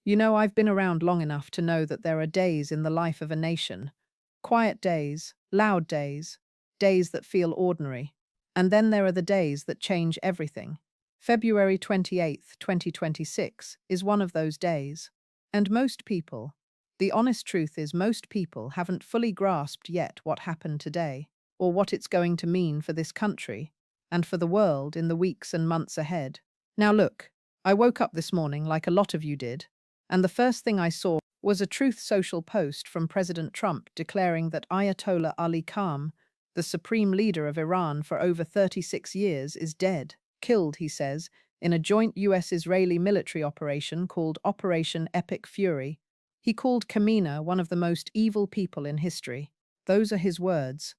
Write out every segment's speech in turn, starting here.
You know, I've been around long enough to know that there are days in the life of a nation. Quiet days, loud days, days that feel ordinary. And then there are the days that change everything. February 28th, 2026 is one of those days. And most people, the honest truth is most people haven't fully grasped yet what happened today, or what it's going to mean for this country, and for the world in the weeks and months ahead. Now look, I woke up this morning like a lot of you did, and the first thing I saw was a Truth Social post from President Trump declaring that Ayatollah Ali Khamenei, the supreme leader of Iran for over 36 years, is dead. Killed, he says, in a joint US-Israeli military operation called Operation Epic Fury. He called Khamenei one of the most evil people in history. Those are his words.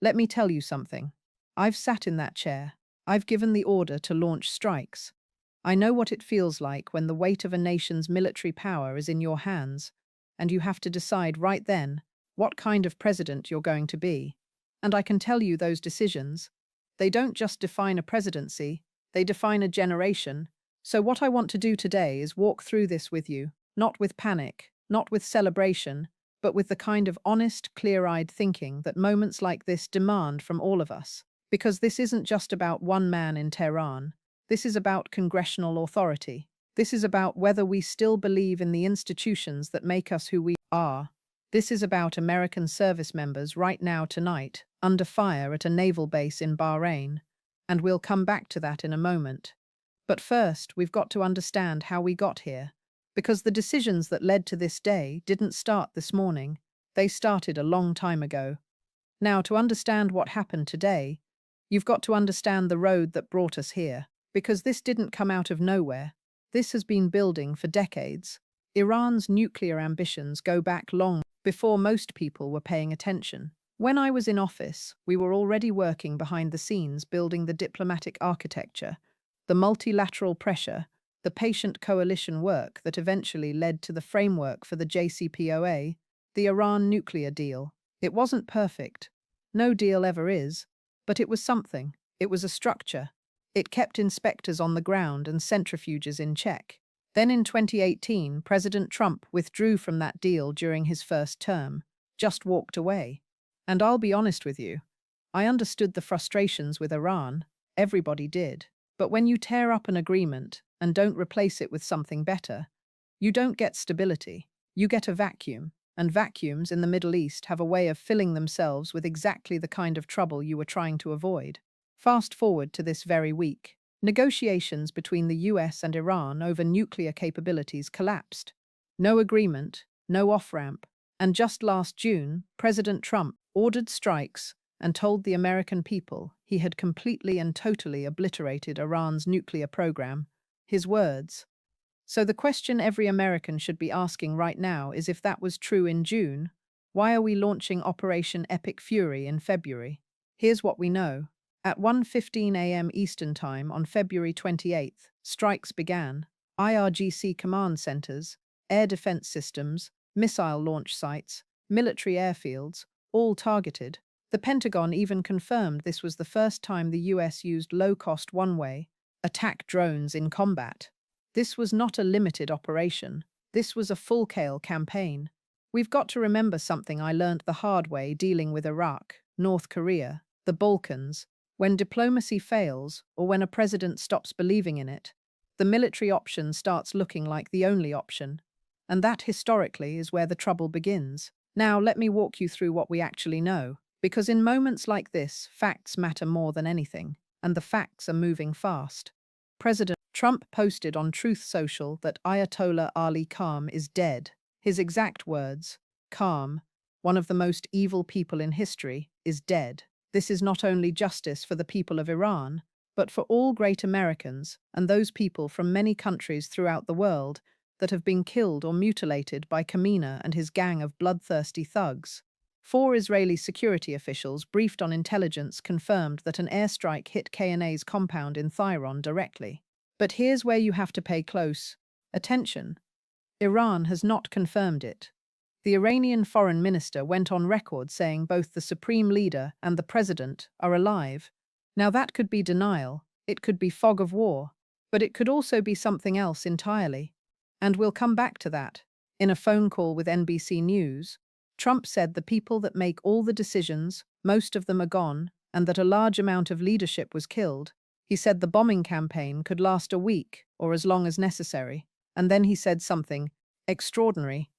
Let me tell you something. I've sat in that chair. I've given the order to launch strikes. I know what it feels like when the weight of a nation's military power is in your hands, and you have to decide right then what kind of president you're going to be. And I can tell you those decisions, they don't just define a presidency, they define a generation. So what I want to do today is walk through this with you, not with panic, not with celebration, but with the kind of honest, clear-eyed thinking that moments like this demand from all of us. Because this isn't just about one man in Tehran. This is about congressional authority. This is about whether we still believe in the institutions that make us who we are. This is about American service members right now tonight, under fire at a naval base in Bahrain. And we'll come back to that in a moment. But first, we've got to understand how we got here. Because the decisions that led to this day didn't start this morning. They started a long time ago. Now, to understand what happened today, you've got to understand the road that brought us here. Because this didn't come out of nowhere. This has been building for decades. Iran's nuclear ambitions go back long before most people were paying attention. When I was in office, we were already working behind the scenes building the diplomatic architecture, the multilateral pressure, the patient coalition work that eventually led to the framework for the JCPOA, the Iran nuclear deal. It wasn't perfect. No deal ever is. But it was something. It was a structure. It kept inspectors on the ground and centrifuges in check. Then in 2018, President Trump withdrew from that deal during his first term, just walked away. And I'll be honest with you, I understood the frustrations with Iran. Everybody did. But when you tear up an agreement and don't replace it with something better, you don't get stability. You get a vacuum. And vacuums in the Middle East have a way of filling themselves with exactly the kind of trouble you were trying to avoid. Fast forward to this very week. Negotiations between the US and Iran over nuclear capabilities collapsed. No agreement, no off-ramp. And just last June, President Trump ordered strikes and told the American people he had completely and totally obliterated Iran's nuclear program. His words. So the question every American should be asking right now is, if that was true in June, why are we launching Operation Epic Fury in February? Here's what we know. At 1:15 a.m. Eastern Time on February 28th, strikes began. IRGC command centers, air defense systems, missile launch sites, military airfields, all targeted. The Pentagon even confirmed this was the first time the US used low-cost one-way attack drones in combat. This was not a limited operation. This was a full-scale campaign. We've got to remember something I learned the hard way dealing with Iraq, North Korea, the Balkans. When diplomacy fails, or when a president stops believing in it, the military option starts looking like the only option. And that, historically, is where the trouble begins. Now, let me walk you through what we actually know. Because in moments like this, facts matter more than anything. And the facts are moving fast. President Trump posted on Truth Social that Ayatollah Ali Khamenei is dead. His exact words, Khamenei, one of the most evil people in history, is dead. This is not only justice for the people of Iran, but for all great Americans and those people from many countries throughout the world that have been killed or mutilated by Khamenei and his gang of bloodthirsty thugs. 4 Israeli security officials briefed on intelligence confirmed that an airstrike hit Khamenei's compound in Tehran directly. But here's where you have to pay close attention. Iran has not confirmed it. The Iranian foreign minister went on record saying both the supreme leader and the president are alive. Now that could be denial, it could be fog of war, but it could also be something else entirely. And we'll come back to that. In a phone call with NBC News, Trump said the people that make all the decisions, most of them are gone, and that a large amount of leadership was killed. He said the bombing campaign could last a week or as long as necessary. And then he said something extraordinary.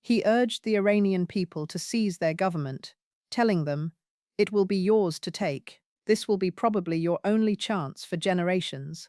He urged the Iranian people to seize their government, telling them, "It will be yours to take. This will be probably your only chance for generations."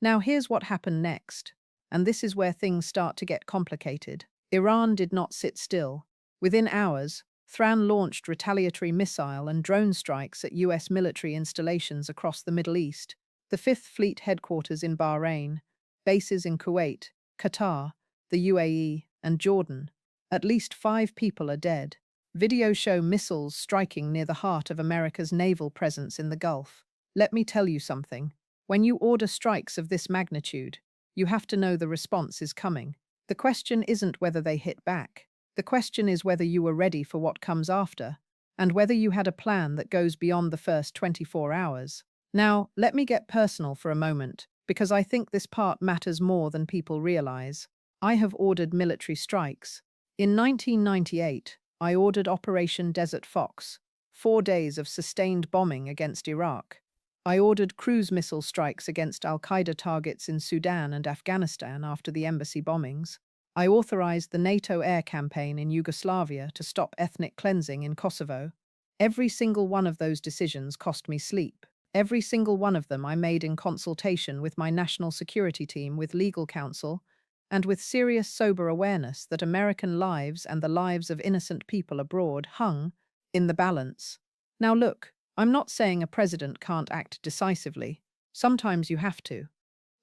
Now here's what happened next, and this is where things start to get complicated. Iran did not sit still. Within hours, Thran launched retaliatory missile and drone strikes at US military installations across the Middle East, the Fifth Fleet headquarters in Bahrain, bases in Kuwait, Qatar, the UAE, and Jordan. At least 5 people are dead. Videos show missiles striking near the heart of America's naval presence in the Gulf. Let me tell you something. When you order strikes of this magnitude, you have to know the response is coming. The question isn't whether they hit back. The question is whether you were ready for what comes after, and whether you had a plan that goes beyond the first 24 hours. Now, let me get personal for a moment, because I think this part matters more than people realize. I have ordered military strikes. In 1998, I ordered Operation Desert Fox, 4 days of sustained bombing against Iraq. I ordered cruise missile strikes against al-Qaeda targets in Sudan and Afghanistan after the embassy bombings. I authorized the NATO air campaign in Yugoslavia to stop ethnic cleansing in Kosovo. Every single one of those decisions cost me sleep. Every single one of them I made in consultation with my national security team, with legal counsel, and with serious, sober awareness that American lives and the lives of innocent people abroad hung in the balance. Now look, I'm not saying a president can't act decisively. Sometimes you have to.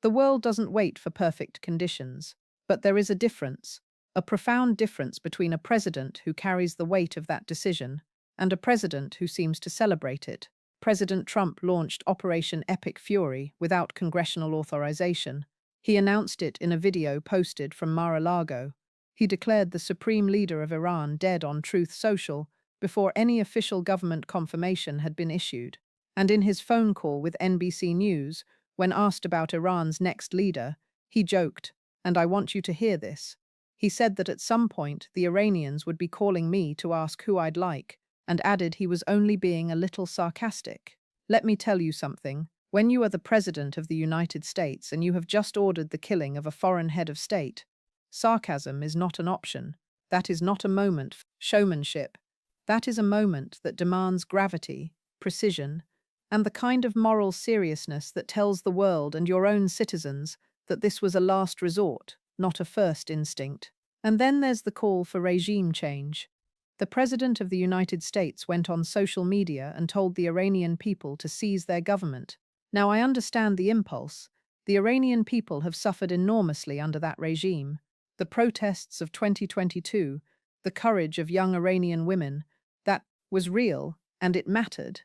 The world doesn't wait for perfect conditions. But there is a difference, a profound difference between a president who carries the weight of that decision and a president who seems to celebrate it. President Trump launched Operation Epic Fury without congressional authorization. He announced it in a video posted from Mar-a-Lago. He declared the supreme leader of Iran dead on Truth Social before any official government confirmation had been issued. And in his phone call with NBC News, when asked about Iran's next leader, he joked, and I want you to hear this. He said that at some point the Iranians would be calling me to ask who I'd like, and added he was only being a little sarcastic. Let me tell you something. When you are the President of the United States and you have just ordered the killing of a foreign head of state, sarcasm is not an option. That is not a moment for showmanship. That is a moment that demands gravity, precision, and the kind of moral seriousness that tells the world and your own citizens that this was a last resort, not a first instinct. And then there's the call for regime change. The President of the United States went on social media and told the Iranian people to seize their government. Now, I understand the impulse. The Iranian people have suffered enormously under that regime. The protests of 2022, the courage of young Iranian women, that was real and it mattered.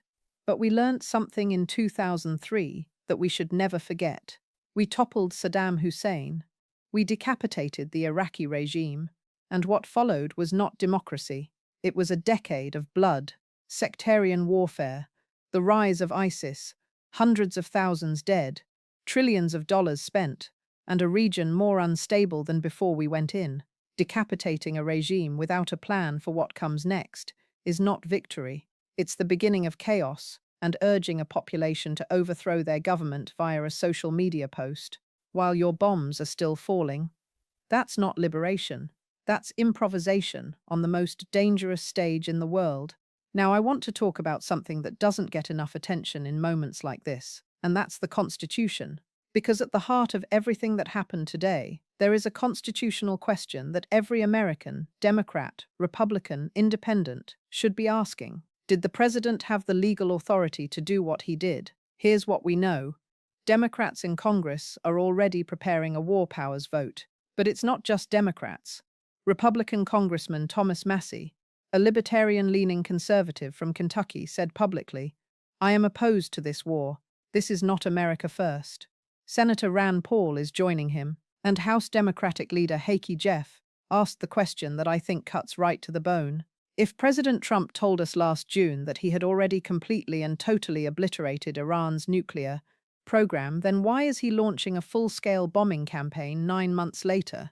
But we learnt something in 2003 that we should never forget. We toppled Saddam Hussein. We decapitated the Iraqi regime. And what followed was not democracy. It was a decade of blood, sectarian warfare, the rise of ISIS, hundreds of thousands dead, trillions of dollars spent, and a region more unstable than before we went in. Decapitating a regime without a plan for what comes next is not victory. It's the beginning of chaos, and urging a population to overthrow their government via a social media post while your bombs are still falling. That's not liberation. That's improvisation on the most dangerous stage in the world. Now, I want to talk about something that doesn't get enough attention in moments like this, and that's the Constitution. Because at the heart of everything that happened today, there is a constitutional question that every American, Democrat, Republican, Independent, should be asking. Did the president have the legal authority to do what he did? Here's what we know. Democrats in Congress are already preparing a war powers vote. But it's not just Democrats. Republican Congressman Thomas Massie, a libertarian-leaning conservative from Kentucky, said publicly, "I am opposed to this war. This is not America first." Senator Rand Paul is joining him, and House Democratic leader Heikki Jeff asked the question that I think cuts right to the bone. If President Trump told us last June that he had already completely and totally obliterated Iran's nuclear program, then why is he launching a full-scale bombing campaign 9 months later?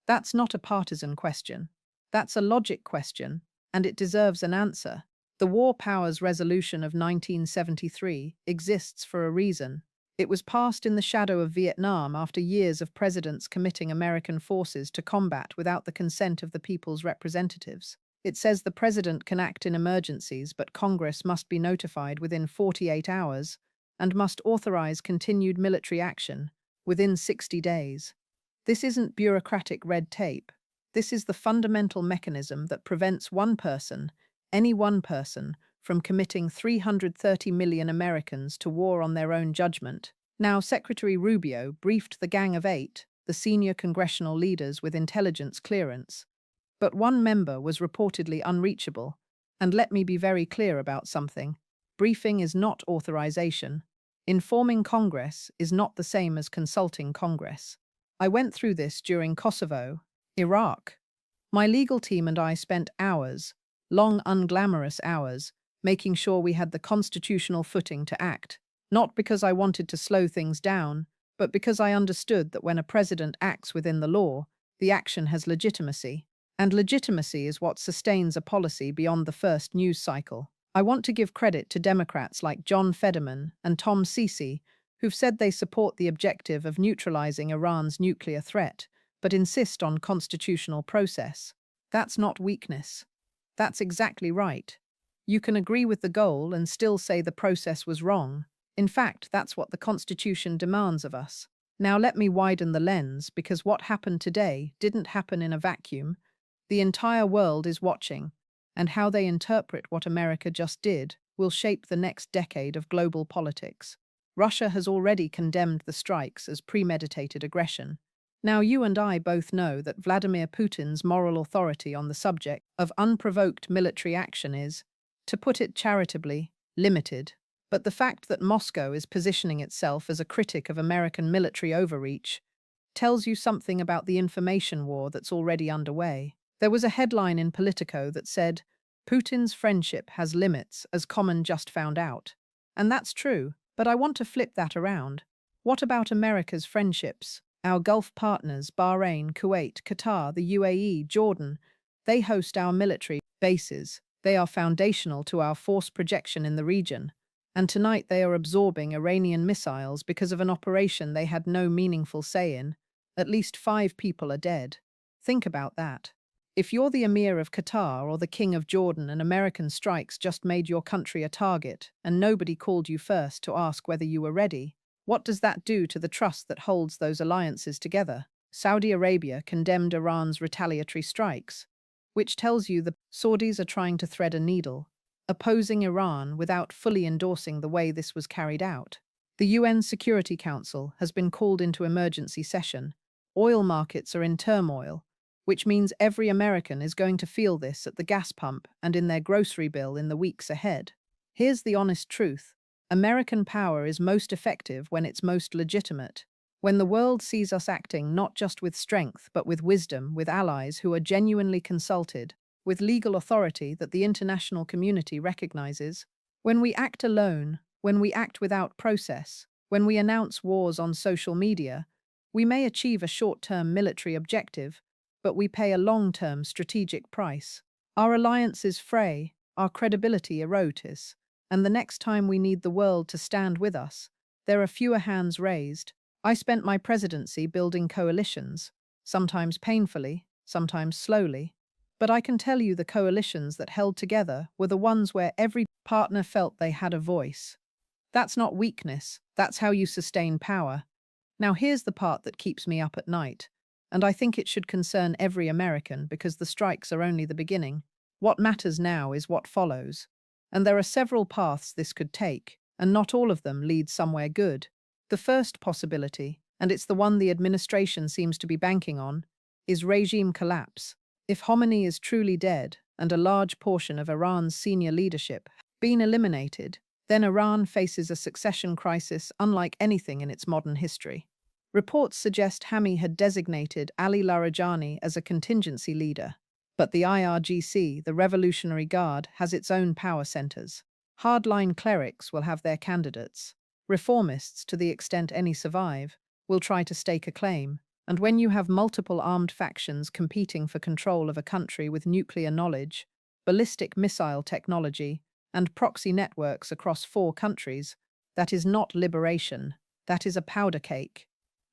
That's not a partisan question. That's a logic question, and it deserves an answer. The War Powers Resolution of 1973 exists for a reason. It was passed in the shadow of Vietnam after years of presidents committing American forces to combat without the consent of the people's representatives. It says the president can act in emergencies, but Congress must be notified within 48 hours and must authorize continued military action within 60 days. This isn't bureaucratic red tape. This is the fundamental mechanism that prevents one person, any one person, from committing 330 million Americans to war on their own judgment. Now, Secretary Rubio briefed the Gang of Eight, the senior congressional leaders with intelligence clearance. But one member was reportedly unreachable. And let me be very clear about something. Briefing is not authorization. Informing Congress is not the same as consulting Congress. I went through this during Kosovo, Iraq. My legal team and I spent hours, long unglamorous hours, making sure we had the constitutional footing to act, not because I wanted to slow things down, but because I understood that when a president acts within the law, the action has legitimacy. And legitimacy is what sustains a policy beyond the first news cycle. I want to give credit to Democrats like John Fetterman and Tom Ceci, who've said they support the objective of neutralizing Iran's nuclear threat, but insist on constitutional process. That's not weakness. That's exactly right. You can agree with the goal and still say the process was wrong. In fact, that's what the Constitution demands of us. Now let me widen the lens, because what happened today didn't happen in a vacuum. The entire world is watching, and how they interpret what America just did will shape the next decade of global politics. Russia has already condemned the strikes as premeditated aggression. Now, you and I both know that Vladimir Putin's moral authority on the subject of unprovoked military action is, to put it charitably, limited. But the fact that Moscow is positioning itself as a critic of American military overreach tells you something about the information war that's already underway. There was a headline in Politico that said, "Putin's friendship has limits, as Common just found out." And that's true, but I want to flip that around. What about America's friendships? Our Gulf partners, Bahrain, Kuwait, Qatar, the UAE, Jordan, they host our military bases. They are foundational to our force projection in the region. And tonight they are absorbing Iranian missiles because of an operation they had no meaningful say in. At least 5 people are dead. Think about that. If you're the Emir of Qatar or the King of Jordan and American strikes just made your country a target and nobody called you first to ask whether you were ready, what does that do to the trust that holds those alliances together? Saudi Arabia condemned Iran's retaliatory strikes, which tells you the Saudis are trying to thread a needle, opposing Iran without fully endorsing the way this was carried out. The UN Security Council has been called into emergency session. Oil markets are in turmoil, which means every American is going to feel this at the gas pump and in their grocery bill in the weeks ahead. Here's the honest truth. American power is most effective when it's most legitimate. When the world sees us acting not just with strength, but with wisdom, with allies who are genuinely consulted, with legal authority that the international community recognizes. When we act alone, when we act without process, when we announce wars on social media, we may achieve a short-term military objective, but we pay a long-term strategic price. Our alliances fray, our credibility erodes, and the next time we need the world to stand with us, there are fewer hands raised. I spent my presidency building coalitions, sometimes painfully, sometimes slowly, but I can tell you the coalitions that held together were the ones where every partner felt they had a voice. That's not weakness, that's how you sustain power. Now here's the part that keeps me up at night, and I think it should concern every American because the strikes are only the beginning. What matters now is what follows. And there are several paths this could take, and not all of them lead somewhere good. The first possibility, and it's the one the administration seems to be banking on, is regime collapse. If Khomeini is truly dead, and a large portion of Iran's senior leadership been eliminated, then Iran faces a succession crisis unlike anything in its modern history. Reports suggest Hami had designated Ali Larijani as a contingency leader, but the IRGC, the Revolutionary Guard, has its own power centers. Hardline clerics will have their candidates. Reformists, to the extent any survive, will try to stake a claim, And when you have multiple armed factions competing for control of a country with nuclear knowledge, ballistic missile technology, and proxy networks across 4 countries, that is not liberation, that is a powder cake.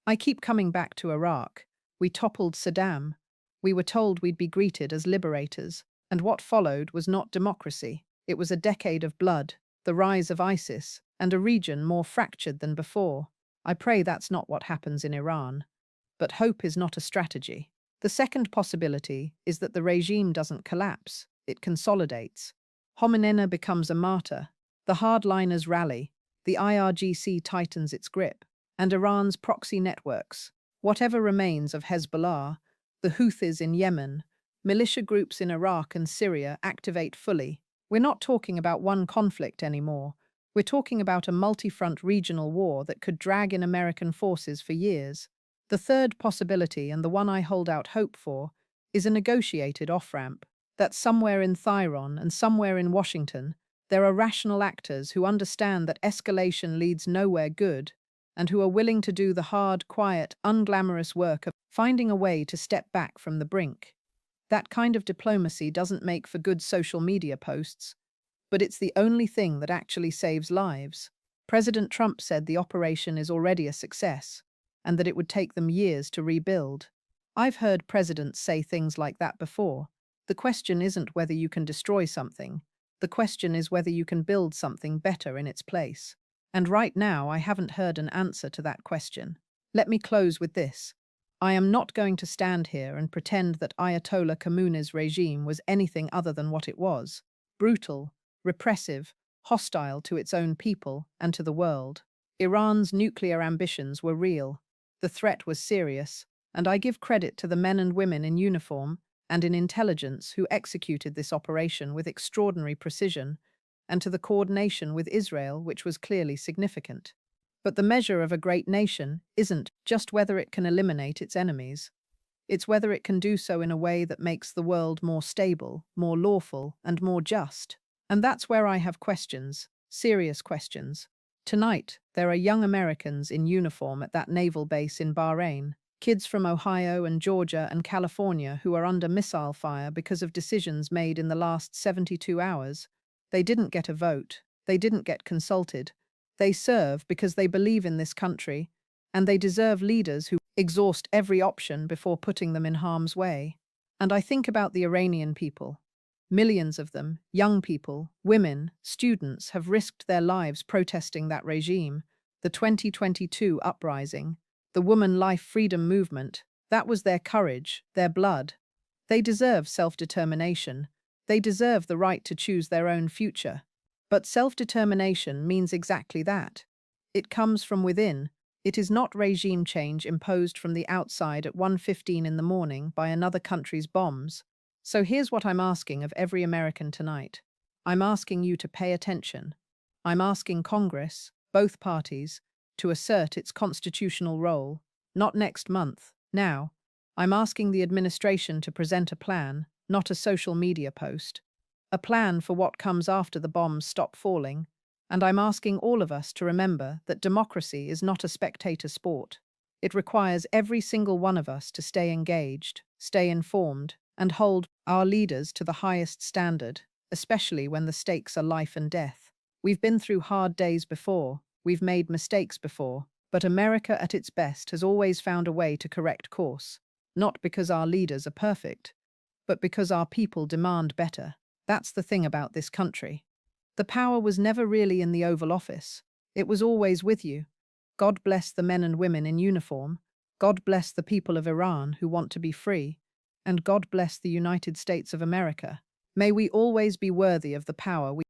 I keep coming back to Iraq. We toppled Saddam. We were told we'd be greeted as liberators, and what followed was not democracy. It was a decade of blood, the rise of ISIS, and a region more fractured than before. I pray that's not what happens in Iran. But hope is not a strategy. The second possibility is that the regime doesn't collapse, it consolidates. Khamenei becomes a martyr, the hardliners rally, the IRGC tightens its grip, and Iran's proxy networks, whatever remains of Hezbollah, the Houthis in Yemen, militia groups in Iraq and Syria activate fully. We're not talking about one conflict anymore. We're talking about a multi-front regional war that could drag in American forces for years. The third possibility, and the one I hold out hope for, is a negotiated off-ramp. That somewhere in Tehran and somewhere in Washington, there are rational actors who understand that escalation leads nowhere good and who are willing to do the hard, quiet, unglamorous work of finding a way to step back from the brink. That kind of diplomacy doesn't make for good social media posts, but it's the only thing that actually saves lives. President Trump said the operation is already a success, and that it would take them years to rebuild. I've heard presidents say things like that before. The question isn't whether you can destroy something. The question is whether you can build something better in its place. And right now, I haven't heard an answer to that question. Let me close with this. I am not going to stand here and pretend that Ayatollah Khamenei's regime was anything other than what it was: brutal, repressive, hostile to its own people and to the world. Iran's nuclear ambitions were real. The threat was serious, and I give credit to the men and women in uniform and in intelligence who executed this operation with extraordinary precision, and to the coordination with Israel, which was clearly significant. But the measure of a great nation isn't just whether it can eliminate its enemies. It's whether it can do so in a way that makes the world more stable, more lawful, and more just. And that's where I have questions, serious questions. Tonight, there are young Americans in uniform at that naval base in Bahrain, kids from Ohio and Georgia and California who are under missile fire because of decisions made in the last 72 hours. They didn't get a vote. They didn't get consulted. They serve because they believe in this country, and they deserve leaders who exhaust every option before putting them in harm's way. And I think about the Iranian people. Millions of them, young people, women, students, have risked their lives protesting that regime. The 2022 uprising, the Woman Life Freedom Movement, that was their courage, their blood. They deserve self-determination. They deserve the right to choose their own future. But self-determination means exactly that. It comes from within. It is not regime change imposed from the outside at 1:15 in the morning by another country's bombs. So here's what I'm asking of every American tonight. I'm asking you to pay attention. I'm asking Congress, both parties, to assert its constitutional role, not next month, now. I'm asking the administration to present a plan, not a social media post. A plan for what comes after the bombs stop falling, and I'm asking all of us to remember that democracy is not a spectator sport. It requires every single one of us to stay engaged, stay informed, and hold our leaders to the highest standard, especially when the stakes are life and death. We've been through hard days before, we've made mistakes before, but America at its best has always found a way to correct course, not because our leaders are perfect, but because our people demand better. That's the thing about this country. The power was never really in the Oval Office. It was always with you. God bless the men and women in uniform. God bless the people of Iran who want to be free. And God bless the United States of America. May we always be worthy of the power we